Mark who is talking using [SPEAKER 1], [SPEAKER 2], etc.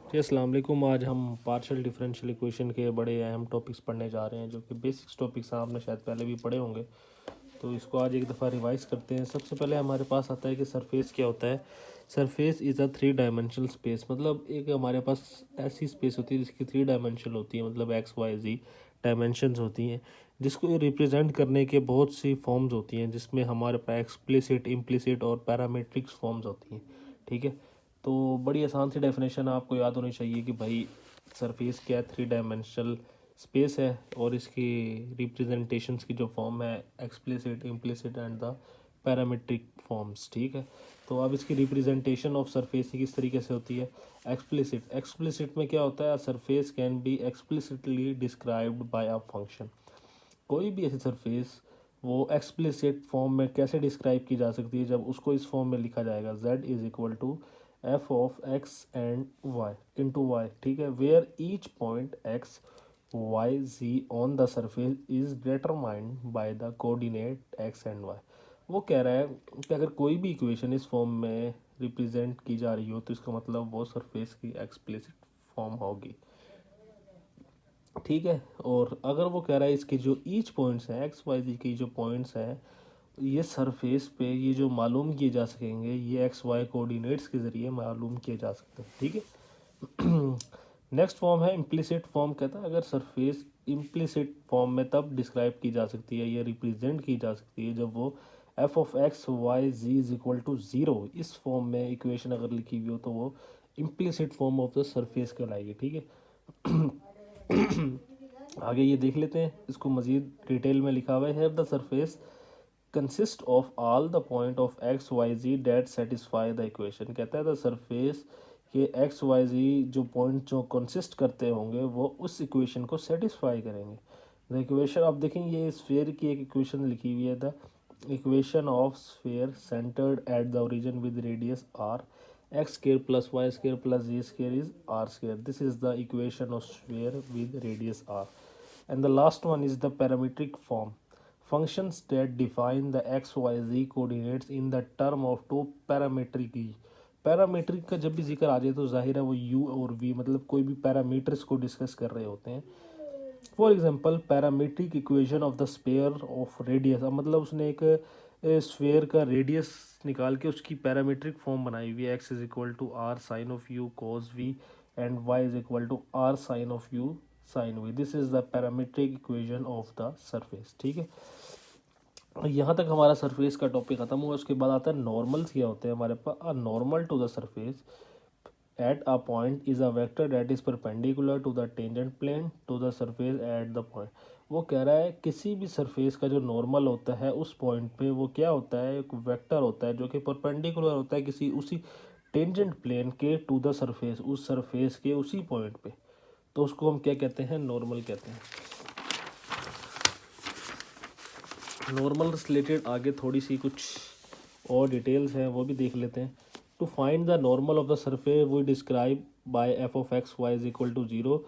[SPEAKER 1] जी अस्सलाम वालेकुम। आज हम पार्शियल डिफरेंशियल इक्वेशन के बड़े अहम टॉपिक्स पढ़ने जा रहे हैं, जो कि बेसिक्स टॉपिक्स आपने शायद पहले भी पढ़े होंगे। तो इसको आज एक दफ़ा रिवाइज करते हैं। सबसे पहले हमारे पास आता है कि सरफेस क्या होता है। Surface is a three dimensional space, मतलब एक हमारे पास ऐसी स्पेस होती है जिसकी थ्री डायमेंशनल होती है, मतलब एक्स वाई जी डायमेंशंस होती हैं, जिसको रिप्रेजेंट करने के बहुत सी फॉर्म्स होती हैं, जिसमें हमारे पास एक्सप्लिसिट, इम्प्लिसिट और पैरामीट्रिक्स फॉर्म्स होती हैं। ठीक है, तो बड़ी आसान सी डेफिनेशन आपको याद होनी चाहिए कि भाई सरफेस क्या है, थ्री डायमेंशनल स्पेस है, और इसकी रिप्रेजेंटेशंस की जो फॉर्म है explicit, implicit and the parametric forms. ठीक है, तो अब इसकी रिप्रेजेंटेशन ऑफ सरफेस किस तरीके से होती है। एक्सप्लिसिट, एक्सप्लिसिट में क्या होता है, surface can be explicitly described bye a function. कोई भी ऐसी सरफेस वो एक्सप्लिसिट फॉर्म में कैसे डिस्क्राइब की जा सकती है, जब उसको इस फॉर्म में लिखा जाएगा z is equal to f of x and y into y. ठीक है, where each point x Y z on the surface is determined by the coordinate x and y. वो कह रहा है कि अगर कोई भी इक्वेशन इस फॉर्म में रिप्रेजेंट की जा रही हो, तो इसका मतलब वो सरफेस की एक्सप्लिसिट फॉर्म होगी। ठीक है, और अगर वो कह रहा है इसके जो ईच पॉइंट्स हैं, एक्स वाई जी की जो पॉइंट्स हैं, ये सरफेस पे ये जो मालूम किए जा सकेंगे, ये एक्स वाई कोऑर्डिनेट्स के ज़रिए मालूम किए जा सकते हैं। ठीक है। नेक्स्ट फॉर्म है इम्प्लिसिट फॉर्म। कहता है अगर सरफेस इम्प्लिसिट फॉर्म में तब डिस्क्राइब की जा सकती है या रिप्रेजेंट की जा सकती है जब वो F of x Y Z is equal to zero, इस फॉर्म में इक्वेशन अगर लिखी हुई हो, तो वो implicit form of the surface कहलाएगी। ठीक है। आगे ये देख लेते हैं, इसको मज़ीद डिटेल में लिखा हुआ है the surface consist of all the point of x Y z that satisfy the equation. कहता है द सरफेस के एक्स वाई जी जो पॉइंट जो कंसिस्ट करते होंगे वो उस इक्वेशन को सेटिस्फाई करेंगे। द इक्वेशन, आप देखेंगे ये स्फेयर की एक इक्वेशन लिखी हुई है, the equation of sphere centred at the origin with radius r, x square plus y square plus z square is r square. This is the equation of sphere with radius r. And the last one is the parametric form. Functions that define the x, y, z coordinates in the term of two parametrically. Parametric का जब भी जिक्र आ जाए तो जाहिर है वो u और v, मतलब कोई भी पैरामीटर्स को डिस्कस कर रहे होते हैं। For example parametric equation of the sphere of radius, मतलब उसने एक स्फीयर का रेडियस निकाल के उसकी पैरामीट्रिक फॉर्म बनाई हुई है। X is equal to r sine of u cos v and y is equal to r sine of u sine v. This is the parametric equation of the surface. ठीक है, यहाँ तक हमारा surface का topic खत्म हुआ। उसके बाद आता है नॉर्मल्स क्या होते हैं हमारे पास। A normal to the surface at a point is a vector that is perpendicular to the tangent plane to the surface at the point। वो कह रहा है किसी भी सरफेस का जो नॉर्मल होता है उस पॉइंट पे वो क्या होता है, एक वेक्टर होता है जो कि परपेंडिकुलर होता है किसी उसी टेंजेंट प्लेन के टू द सरफेस, उस सरफेस के उसी पॉइंट पे। तो उसको हम क्या कहते हैं, नॉर्मल कहते हैं। नॉर्मल से रिलेटेड आगे थोड़ी सी कुछ और डिटेल्स हैं, वो भी देख लेते हैं। To find the normal of the surface we describe by f of x y is equal to zero.